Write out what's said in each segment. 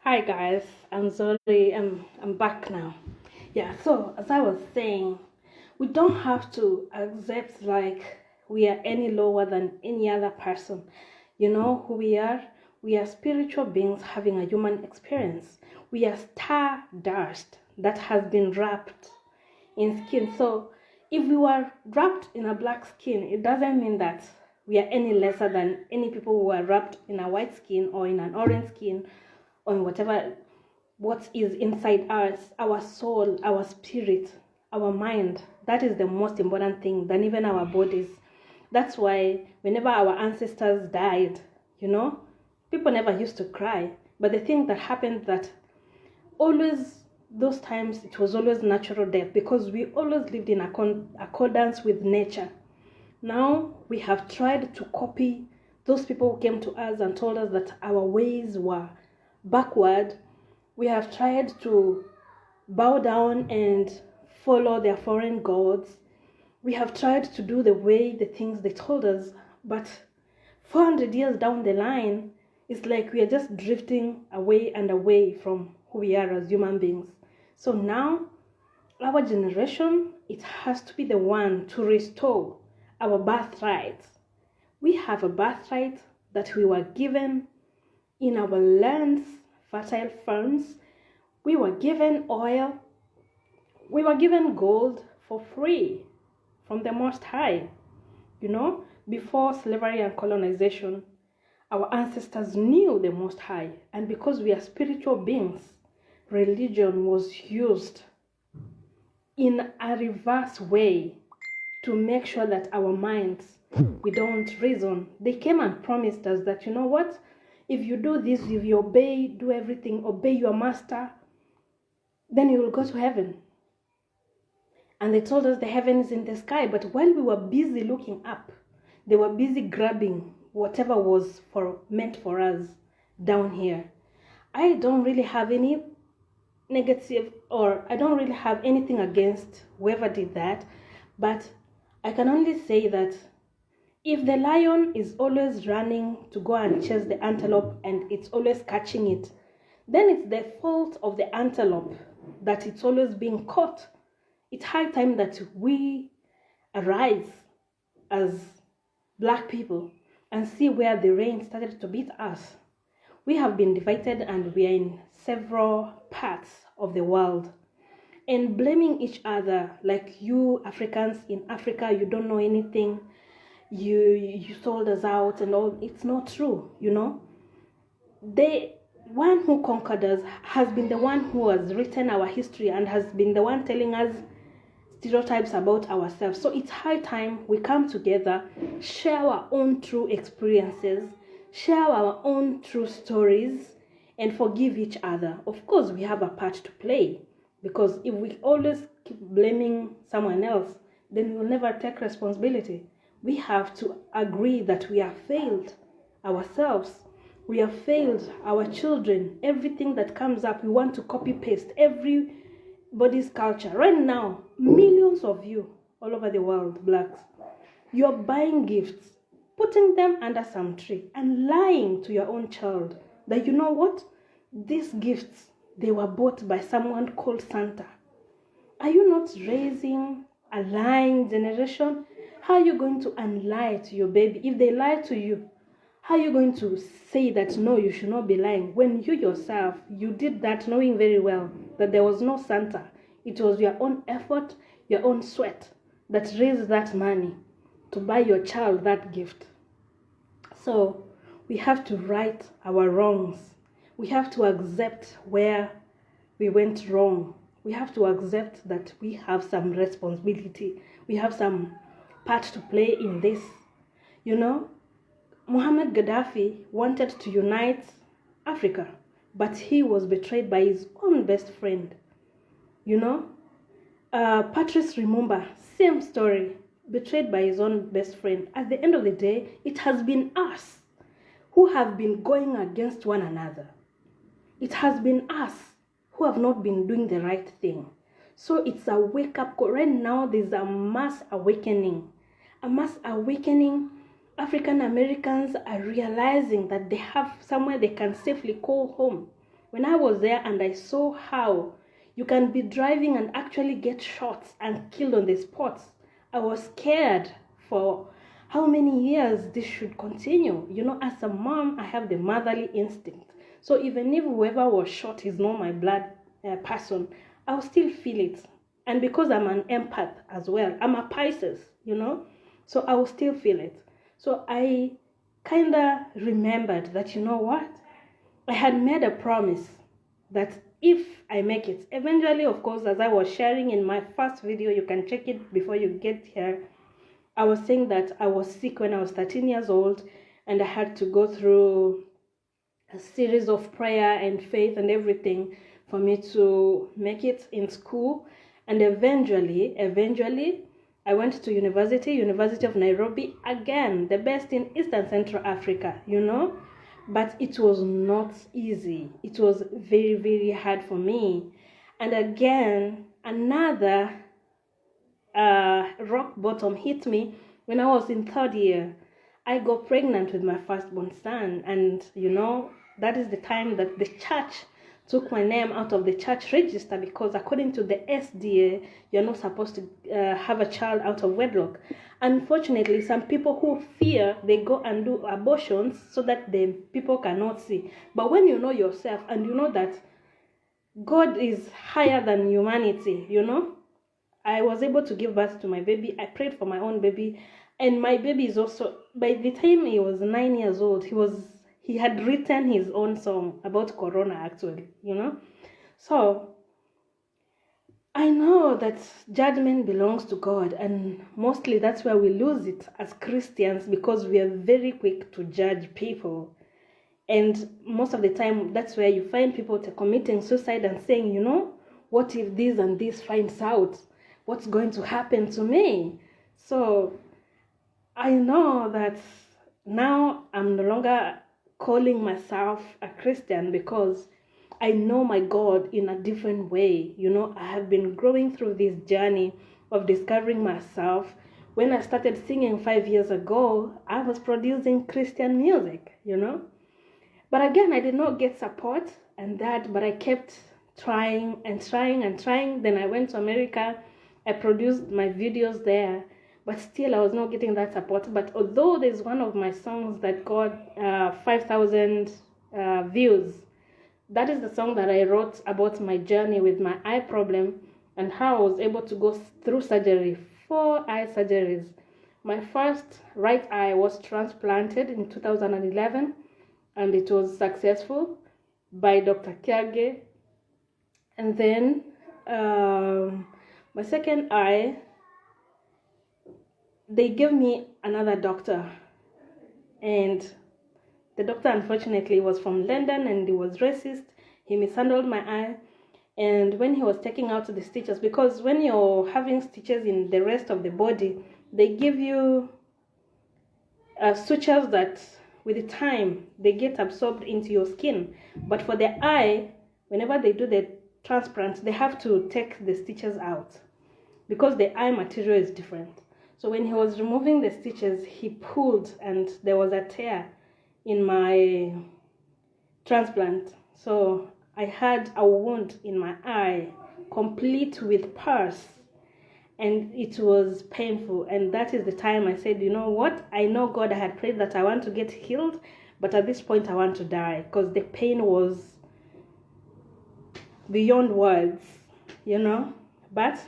Hi guys, I'm sorry, I'm back now. Yeah, so as I was saying, we don't have to accept like we are any lower than any other person. You know who we are? We are spiritual beings having a human experience. We are star dust that has been wrapped in skin. So if we were wrapped in a black skin, it doesn't mean that we are any lesser than any people who are wrapped in a white skin or in an orange skin or in whatever what is inside us, our soul, our spirit, our mind. That is the most important thing than even our bodies. That's why whenever our ancestors died, you know, people never used to cry. But the thing that happened that always those times it was always natural death because we always lived in accordance with nature. Now we have tried to copy those people who came to us and told us that our ways were backward. We have tried to bow down and follow their foreign gods. We have tried to do the things they told us, but 400 years down the line, it's like we are just drifting away and away from who we are as human beings. So now, our generation, it has to be the one to restore our birthright. We have a birthright that we were given in our lands, fertile farms. We were given oil. We were given gold for free from the Most High. You know, before slavery and colonization, our ancestors knew the Most High. And because we are spiritual beings, religion was used in a reverse way to make sure that our minds, we don't reason. They came and promised us that, you know what, if you do this, if you obey, do everything, obey your master, then you will go to heaven. And they told us the heaven is in the sky. But while we were busy looking up, they were busy grabbing whatever was meant for us down here. I don't really have any negative, or I don't really have anything against whoever did that, but I can only say that if the lion is always running to go and chase the antelope and it's always catching it, then it's the fault of the antelope that it's always being caught. It's high time that we arise as black people and see where the rain started to beat us. We have been divided and we are in several parts of the world and blaming each other like you Africans in Africa, you don't know anything, you sold us out and all. It's not true, you know. The one who conquered us has been the one who has written our history and has been the one telling us stereotypes about ourselves. So it's high time we come together, share our own true experiences, share our own true stories, and forgive each other. Of course, we have a part to play because if we always keep blaming someone else, then we will never take responsibility. We have to agree that we have failed ourselves. We have failed our children. Everything that comes up, we want to copy paste everybody's culture. Right now, millions of you all over the world, blacks, you're buying gifts, putting them under some tree and lying to your own child that, you know what, these gifts, they were bought by someone called Santa. Are you not raising a lying generation? How are you going to unlie to your baby? If they lie to you, how are you going to say that no, you should not be lying when you yourself, you did that knowing very well that there was no Santa? It was your own effort, your own sweat that raised that money to buy your child that gift. So we have to right our wrongs. We have to accept where we went wrong. We have to accept that we have some responsibility. We have some part to play in this. You know, Muhammad Gaddafi wanted to unite Africa, but he was betrayed by his own best friend. You know, Patrice Lumumba, same story, betrayed by his own best friend. At the end of the day, it has been us who have been going against one another. It has been us who have not been doing the right thing. So it's a wake-up call. Right now, there's a mass awakening. A mass awakening. African Americans are realizing that they have somewhere they can safely call home. When I was there and I saw how you can be driving and actually get shot and killed on the spot, I was scared for how many years this should continue. You know, as a mom, I have the motherly instinct. So even if whoever was shot is not my blood person, I'll still feel it. And because I'm an empath as well, I'm a Pisces, you know, so I will still feel it. So I kind of remembered that, you know what, I had made a promise that if I make it, eventually, of course, as I was sharing in my first video, you can check it before you get here, I was saying that I was sick when I was 13 years old, and I had to go through a series of prayer and faith and everything for me to make it in school. And eventually, I went to University of Nairobi, again, the best in Eastern Central Africa, you know. But it was not easy. It was very, very hard for me. And again, another rock bottom hit me when I was in third year. I got pregnant with my firstborn son, and you know, that is the time that the church took my name out of the church register, because according to the SDA, you're not supposed to have a child out of wedlock. Unfortunately, some people who fear, they go and do abortions so that the people cannot see. But when you know yourself and you know that God is higher than humanity, you know, I was able to give birth to my baby. I prayed for my own baby, and my baby is also, by the time he was 9 years old, he had written his own song about Corona, actually, you know. So I know that judgment belongs to God, and mostly that's where we lose it as Christians, because we are very quick to judge people. And most of the time, that's where you find people committing suicide and saying, you know, what if this and this finds out? What's going to happen to me? So I know that now I'm no longer calling myself a Christian, because I know my God in a different way. You know, I have been growing through this journey of discovering myself. When I started singing 5 years ago, I was producing Christian music, you know. But again, I did not get support and that, but I kept trying and trying and trying. Then I went to America. I produced my videos there, but still I was not getting that support. But although there's one of my songs that got 5,000 views, that is the song that I wrote about my journey with my eye problem and how I was able to go through surgery, 4 eye surgeries. My first right eye was transplanted in 2011, and it was successful by Dr. Kiage. And then my second eye, they gave me another doctor, and the doctor unfortunately was from London, and he was racist. He mishandled my eye, and when he was taking out the stitches, because when you're having stitches in the rest of the body, they give you sutures that with the time they get absorbed into your skin. But for the eye, whenever they do the transplant, they have to take the stitches out because the eye material is different. So when he was removing the stitches, he pulled, and there was a tear in my transplant. So I had a wound in my eye, complete with pus, and it was painful. And that is the time I said, you know what, I know God, I had prayed that I want to get healed, but at this point I want to die, because the pain was beyond words, you know. But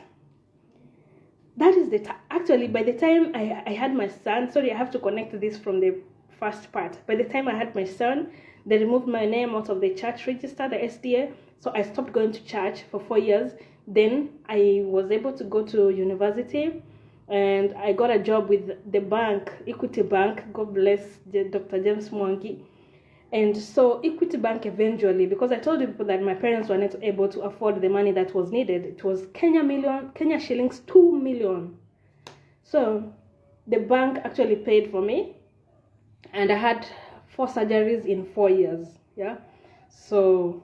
that is actually, by the time I had my son, sorry, I have to connect this from the first part. By the time I had my son, they removed my name out of the church register, the SDA. So I stopped going to church for 4 years. Then I was able to go to university, and I got a job with the bank, Equity Bank. God bless Dr. James Mwangi. And so Equity Bank eventually, because I told people that my parents were not able to afford the money that was needed. It was Kenya shillings 2 million. So the bank actually paid for me, and I had 4 surgeries in 4 years. Yeah. So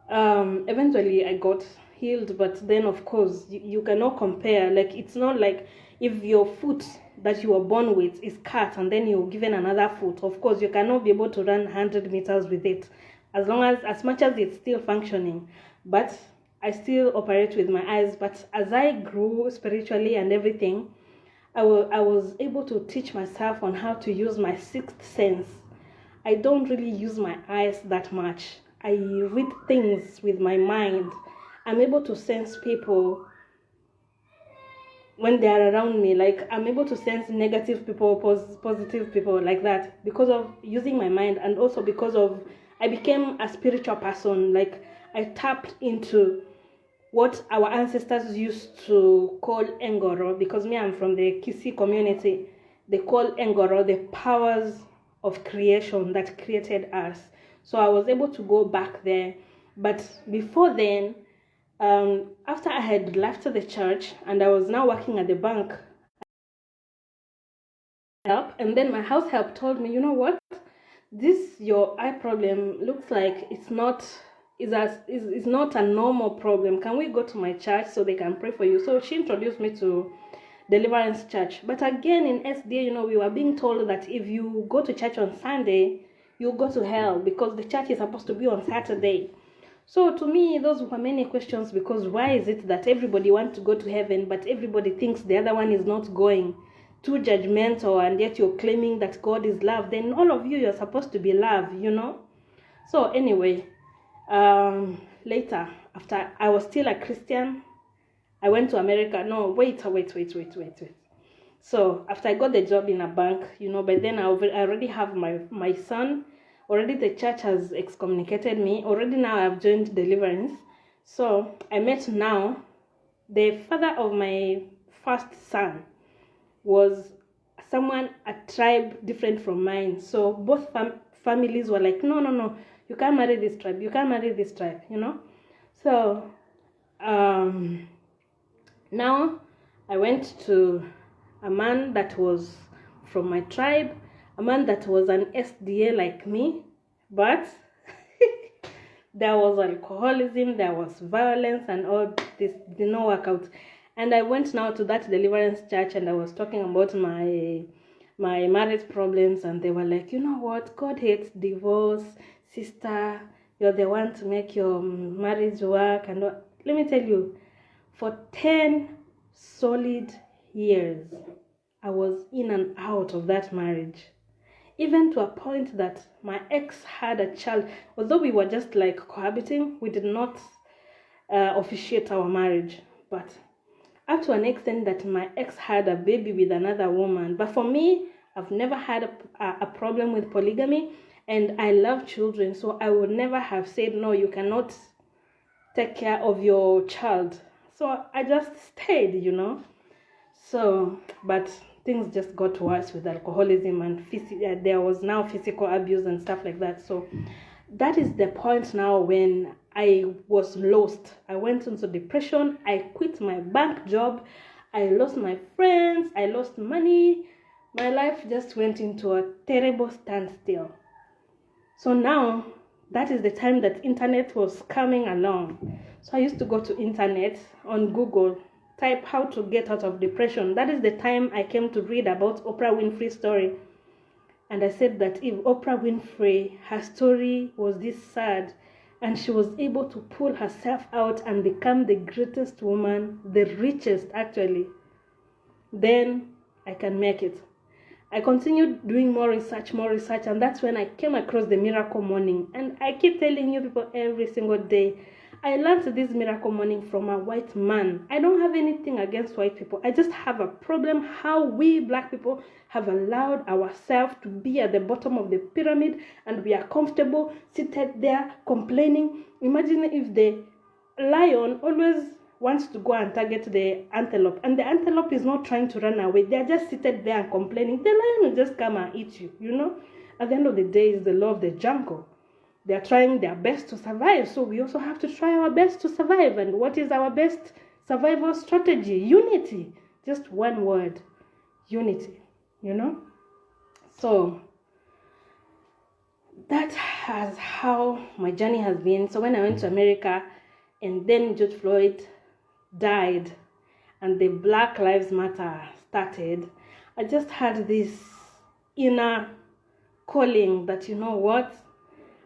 eventually I got healed, but then of course you cannot compare. Like, it's not like if your foot that you were born with is cut and then you're given another foot. Of course you cannot be able to run 100 meters with it. as much as it's still functioning, but I still operate with my eyes. But as I grew spiritually and everything, I was able to teach myself on how to use my sixth sense. I don't really use my eyes that much. I read things with my mind. I'm able to sense people when they are around me. Like, I'm able to sense negative people, positive people, like that, because of using my mind, and also because of I became a spiritual person. Like, I tapped into what our ancestors used to call Engoro, because me, I'm from the Gusii community. They call Engoro the powers of creation that created us. So I was able to go back there. But before then, after I had left the church and I was now working at the bank, and then my house help told me, you know what, this your eye problem looks like it's not is not a normal problem. Can we go to my church so they can pray for you? So she introduced me to Deliverance Church. But again, in SDA, we were being told that if you go to church on Sunday, you'll go to hell, because the church is supposed to be on Saturday. So to me, those were many questions, because why is it that everybody wants to go to heaven, but everybody thinks the other one is not going? Too judgmental, and yet you're claiming that God is love. Then all of you're supposed to be love, So anyway, later, after I was still a Christian, I went to America. No, wait. So after I got the job in a bank, by then I already have my son. Already the church has excommunicated me. Already now I've joined Deliverance. So I met now the father of my first son was someone, a tribe different from mine. So both families were like, no, you can't marry this tribe. You can't marry this tribe, So now I went to a man that was from my tribe, a man that was an SDA like me, but there was alcoholism, there was violence, and all this did not work out. And I went now to that Deliverance Church, and I was talking about my marriage problems, and they were like, you know what, God hates divorce, sister, you're the one to make your marriage work. And let me tell you, for 10 solid years, I was in and out of that marriage. Even to a point that my ex had a child. Although we were just like cohabiting, we did not officiate our marriage. But up to an extent that my ex had a baby with another woman. But for me, I've never had a problem with polygamy, and I love children. So I would never have said, no, you cannot take care of your child. So I just stayed, So, but things just got worse with alcoholism, and there was now physical abuse and stuff like that. So that is the point now when I was lost. I went into depression. I quit my bank job. I lost my friends. I lost money. My life just went into a terrible standstill. So now that is the time that internet was coming along. So I used to go to internet on Google, type how to get out of depression. That is the time I came to read about Oprah Winfrey's story. And I said that if Oprah Winfrey, her story was this sad, and she was able to pull herself out and become the greatest woman, the richest actually, then I can make it. I continued doing more research, and that's when I came across the Miracle Morning. And I keep telling you people every single day, I learned this Miracle Morning from a white man. I don't have anything against white people. I just have a problem how we black people have allowed ourselves to be at the bottom of the pyramid, and we are comfortable seated there complaining. Imagine if the lion always wants to go and target the antelope, and the antelope is not trying to run away. They are just seated there and complaining. The lion will just come and eat you, At the end of the day, it's the law of the jungle. They are trying their best to survive, so we also have to try our best to survive. And what is our best survival strategy? Unity. Just one word. Unity, So that has how my journey has been. So when I went to America, and then George Floyd died and the Black Lives Matter started, I just had this inner calling that,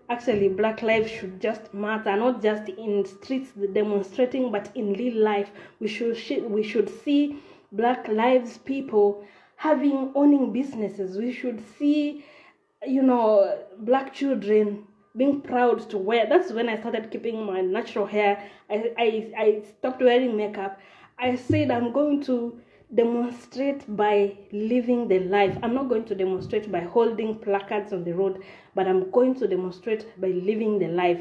Actually, black lives should just matter, not just in streets demonstrating, but in real life. We should see black lives people owning businesses. We should see, black children being proud to wear. That's when I started keeping my natural hair. I stopped wearing makeup. I said I'm going to demonstrate by living the life. I'm not going to demonstrate by holding placards on the road, but I'm going to demonstrate by living the life.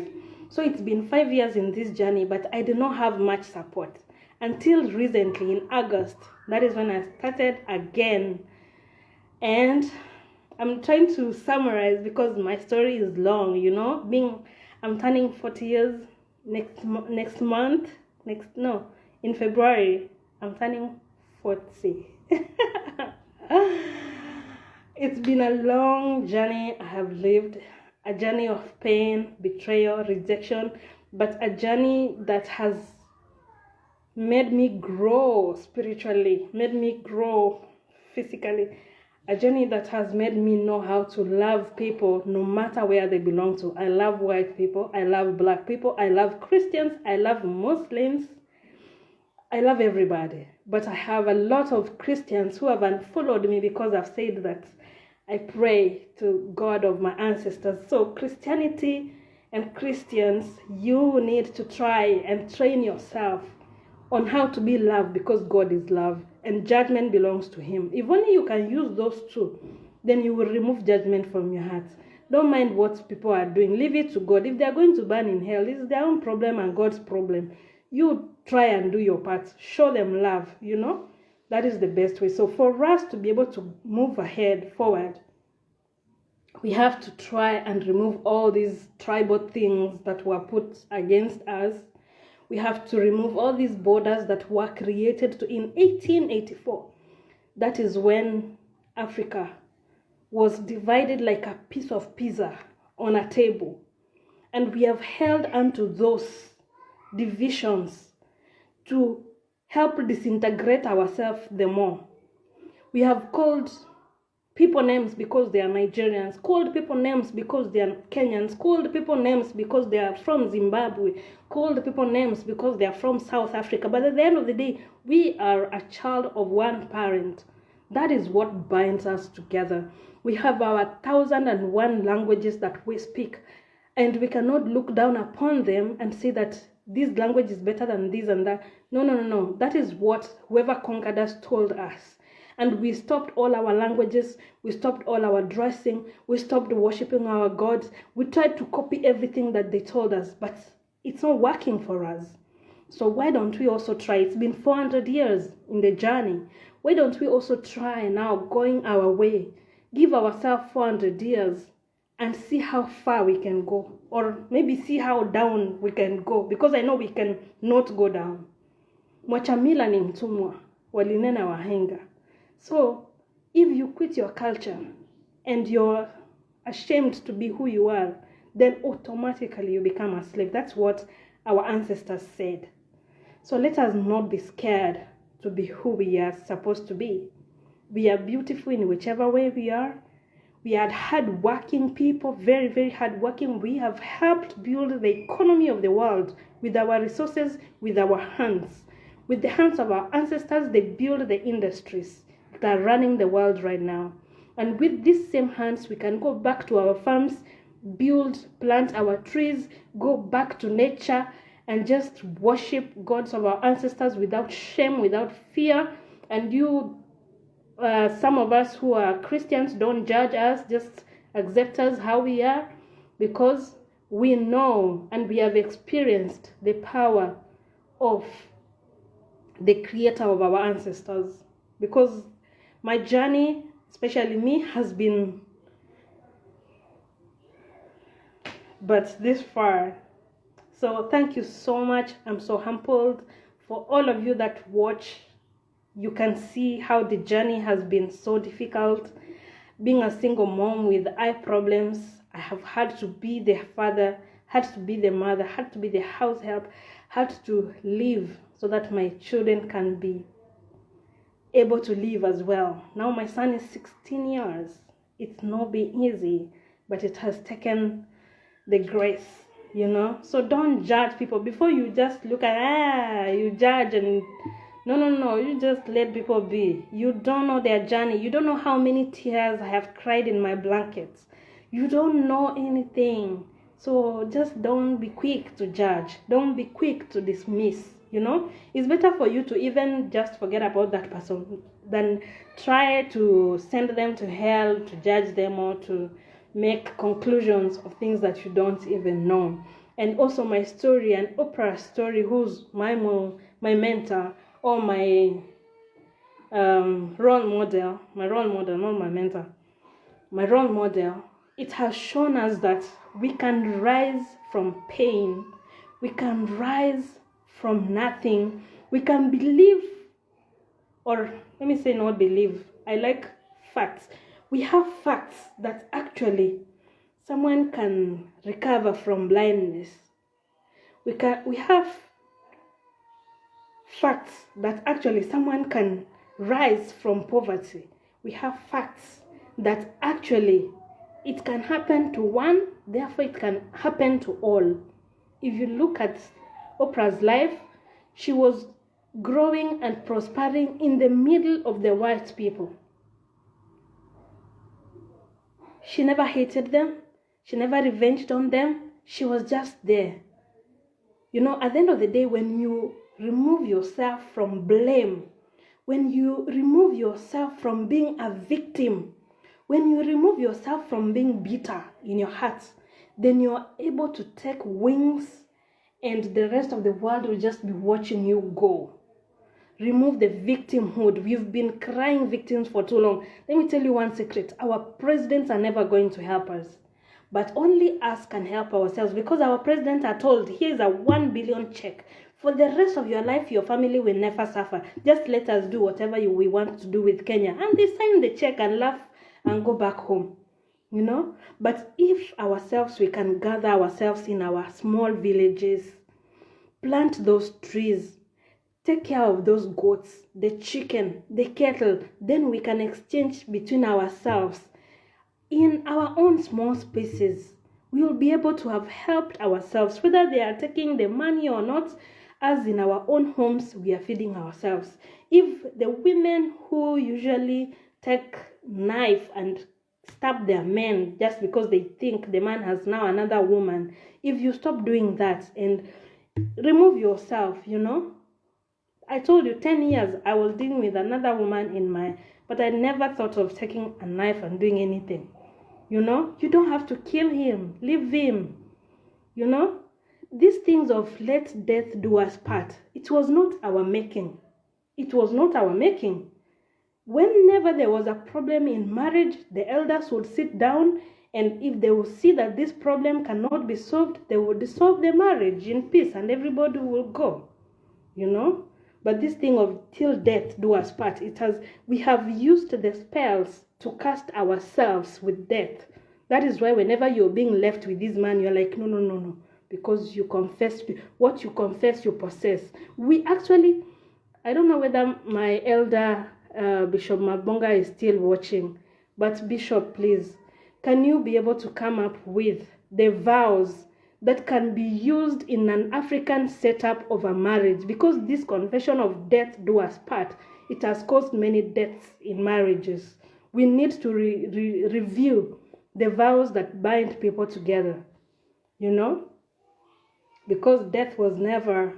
So it's been 5 years in this journey, but I did not have much support until recently in August. That is when I started again. And I'm trying to summarize because my story is long, I'm turning 40 years in February. I'm turning 40. It's been a long journey I have lived, a journey of pain, betrayal, rejection, but a journey that has made me grow spiritually, made me grow physically, a journey that has made me know how to love people no matter where they belong to. I love white people, I love black people, I love Christians, I love Muslims, I love everybody. But I have a lot of Christians who have unfollowed me because I've said that I pray to God of my ancestors. So Christianity and Christians, you need to try and train yourself on how to be loved, because God is love and judgment belongs to him. If only you can use those two, then you will remove judgment from your heart. Don't mind what people are doing. Leave it to God. If they are going to burn in hell, it's their own problem and God's problem. You try and do your part. Show them love, That is the best way. So for us to be able to move ahead, forward, we have to try and remove all these tribal things that were put against us. We have to remove all these borders that were created in 1884. That is when Africa was divided like a piece of pizza on a table. And we have held onto those divisions to help disintegrate ourselves the more. We have called people names because they are Nigerians, called people names because they are Kenyans, called people names because they are from Zimbabwe, called people names because they are from South Africa. But at the end of the day, we are a child of one parent. That is what binds us together. We have our 1,001 languages that we speak, and we cannot look down upon them and say that this language is better than this and that. No. That is what whoever conquered us told us. And we stopped all our languages, we stopped all our dressing, we stopped worshiping our gods. We tried to copy everything that they told us, but it's not working for us. So why don't we also try? It's been 400 years in the journey. Why don't we also try now going our way? Give ourselves 400 years and see how far we can go. Or maybe see how down we can go, because I know we can not go down. Mwachamila ni mtumwa, walinena wahenga. So, if you quit your culture and you're ashamed to be who you are, then automatically you become a slave. That's what our ancestors said. So let us not be scared to be who we are supposed to be. We are beautiful in whichever way we are. We are hard-working people, very, very hard-working. We have helped build the economy of the world with our resources, with our hands. With the hands of our ancestors, they build the industries that are running the world right now. And with these same hands, we can go back to our farms, plant our trees, go back to nature, and just worship gods of our ancestors without shame, without fear. And some of us who are Christians, don't judge us, just accept us how we are, because we know and we have experienced the power of the creator of our ancestors. Because my journey, especially me, has been but this far. So thank you so much. I'm so humbled for all of you that watch. You can see how the journey has been so difficult. Being a single mom with eye problems, I have had to be the father, had to be the mother, had to be the house help, had to live so that my children can be able to live as well. Now my son is 16 years. It's not been easy, but it has taken the grace, So don't judge people before you just look at, you judge and no, you just let people be. You don't know their journey. You don't know how many tears I have cried in my blankets. You don't know anything. So just don't be quick to judge. Don't be quick to dismiss, It's better for you to even just forget about that person than try to send them to hell, to judge them, or to make conclusions of things that you don't even know. And also my story, an Oprah story, who's my mentor, or my role model, not my mentor, my role model, it has shown us that we can rise from pain, we can rise from nothing, we can believe, or let me say not believe, I like facts. We have facts that actually someone can recover from blindness. We have facts that actually someone can rise from poverty. We have facts that actually it can happen to one, therefore it can happen to all. If you look at Oprah's life, she was growing and prospering in the middle of the white people. She never hated them. She never revenged on them. She was just there. At the end of the day, when you remove yourself from blame, when you remove yourself from being a victim, when you remove yourself from being bitter in your heart, then you're able to take wings and the rest of the world will just be watching you go. Remove the victimhood. We've been crying victims for too long. Let me tell you one secret. Our presidents are never going to help us. But only us can help ourselves, because our presidents are told, here's a 1 billion check. For the rest of your life, your family will never suffer. Just let us do whatever we want to do with Kenya. And they sign the check and laugh and go back home. But if ourselves, we can gather ourselves in our small villages, plant those trees, take care of those goats, the chicken, the cattle, then we can exchange between ourselves. In our own small spaces, we will be able to have helped ourselves, whether they are taking the money or not. As in our own homes, we are feeding ourselves. If the women who usually take knife and stab their men just because they think the man has now another woman, if you stop doing that and remove yourself, I told you 10 years I was dealing with another woman but I never thought of taking a knife and doing anything. You don't have to kill him, leave him. These things of let death do us part, it was not our making. It was not our making. Whenever there was a problem in marriage, the elders would sit down, and if they would see that this problem cannot be solved, they would dissolve the marriage in peace and everybody will go. But this thing of till death do us part, we have used the spells to cast ourselves with death. That is why whenever you're being left with this man, you're like, no, because you confess, what you confess, you possess. We actually, I don't know whether my elder Bishop Mabonga is still watching, but Bishop, please, can you be able to come up with the vows that can be used in an African setup of a marriage? Because this confession of death do us part, it has caused many deaths in marriages. We need to review the vows that bind people together, because death was never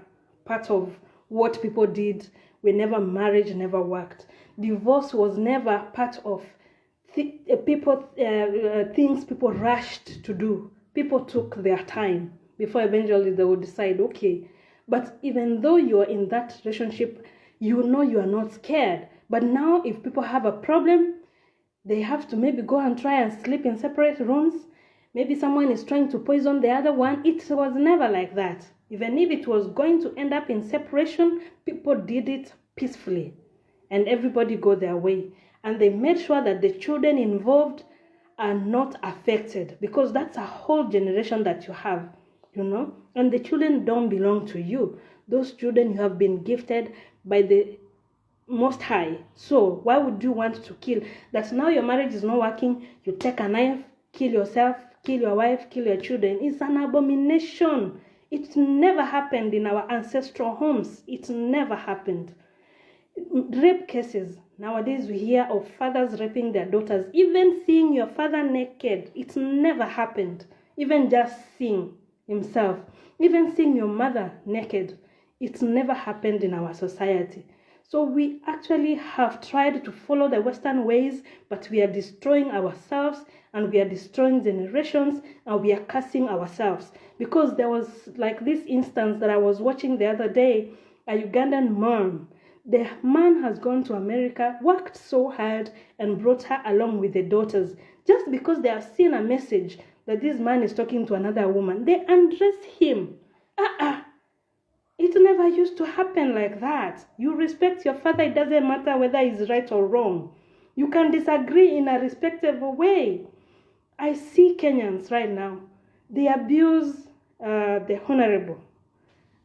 part of what people did. Marriage never worked. Divorce was never part of things people rushed to do. People took their time before eventually they would decide, okay. But even though you are in that relationship, you are not scared. But now if people have a problem, they have to maybe go and try and sleep in separate rooms. Maybe someone is trying to poison the other one. It was never like that. Even if it was going to end up in separation, people did it peacefully. And everybody go their way. And they made sure that the children involved are not affected. Because that's a whole generation that you have, And the children don't belong to you. Those children you have been gifted by the Most High. So why would you want to kill? That now your marriage is not working, you take a knife, kill yourself, kill your wife, kill your children. It's an abomination. It never happened in our ancestral homes. It never happened. Rape cases. Nowadays we hear of fathers raping their daughters. Even seeing your father naked, it never happened. Even just seeing himself. Even seeing your mother naked, it never happened in our society. So we actually have tried to follow the Western ways, but we are destroying ourselves and we are destroying generations and we are cursing ourselves. Because there was like this instance that I was watching the other day, a Ugandan mom. The man has gone to America, worked so hard and brought her along with the daughters. Just because they have seen a message that this man is talking to another woman, they undress him. It never used to happen like that. You respect your father, it doesn't matter whether he's right or wrong. You can disagree in a respectable way. I see Kenyans right now. They abuse the Honorable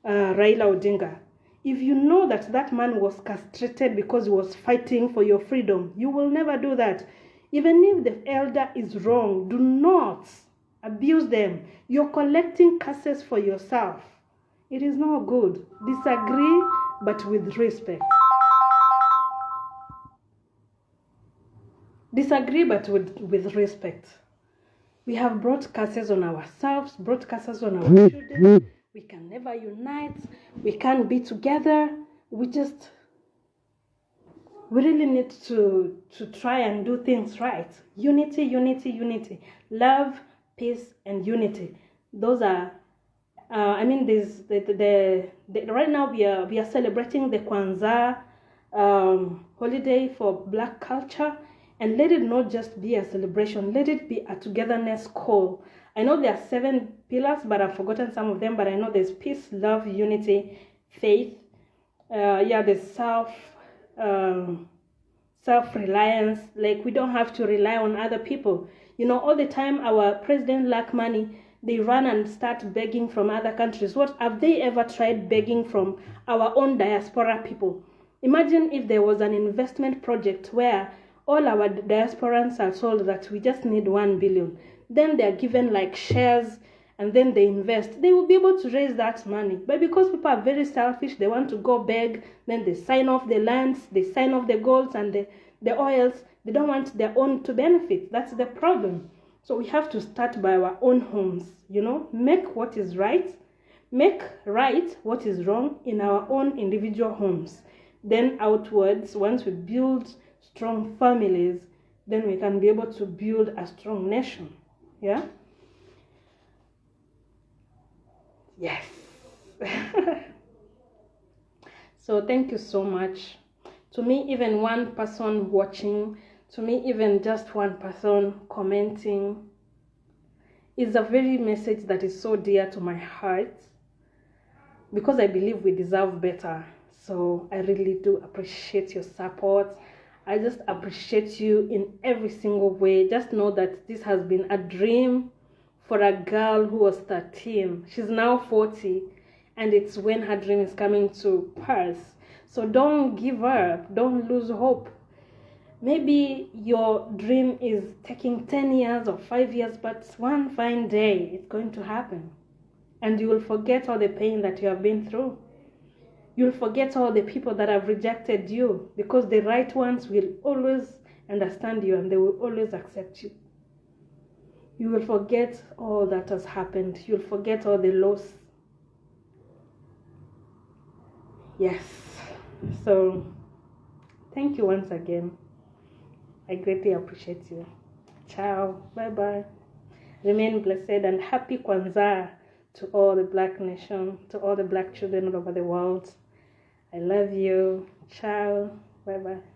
Raila Odinga. If you know that that man was castrated because he was fighting for your freedom, you will never do that. Even if the elder is wrong, do not abuse them. You're collecting curses for yourself. It is not good. Disagree, but with respect. Disagree, but with respect. We have brought curses on ourselves, brought curses on our children. We can never unite. We can't be together. We really need to try and do things right. Unity, unity, unity. Love, peace, and unity. Those are there's right now we are celebrating the Kwanzaa holiday for Black culture, and let it not just be a celebration. Let it be a togetherness call. I know there are 7 pillars, but I've forgotten some of them. But I know there's peace, love, unity, faith. There's self-reliance. Like, we don't have to rely on other people. You know, all the time our president lack money. They run and start begging from other countries. What have they ever tried begging from our own diaspora people? Imagine if there was an investment project where all our diasporans are told that we just need 1 billion. Then they're given like shares and then they invest. They will be able to raise that money. But because people are very selfish, they want to go beg, then they sign off the lands, they sign off the golds and the oils. They don't want their own to benefit. That's the problem. So we have to start by our own homes, you know, make what is right, make right what is wrong in our own individual homes. Then outwards, once we build strong families, then we can be able to build a strong nation. Yeah? Yes. So thank you so much. To me, even one person watching, to me, even just one person commenting is a very message that is so dear to my heart, because I believe we deserve better. So I really do appreciate your support. I just appreciate you in every single way. Just know that this has been a dream for a girl who was 13. She's now 40, and it's when her dream is coming to pass. So don't give up. Don't lose hope. Maybe your dream is taking 10 years or 5 years, but one fine day it's going to happen. And you will forget all the pain that you have been through. You'll forget all the people that have rejected you, because the right ones will always understand you and they will always accept you. You will forget all that has happened. You'll forget all the loss. Yes. So, thank you once again. I greatly appreciate you. Ciao. Bye-bye. Remain blessed and happy Kwanzaa to all the Black nation, to all the Black children all over the world. I love you. Ciao. Bye-bye.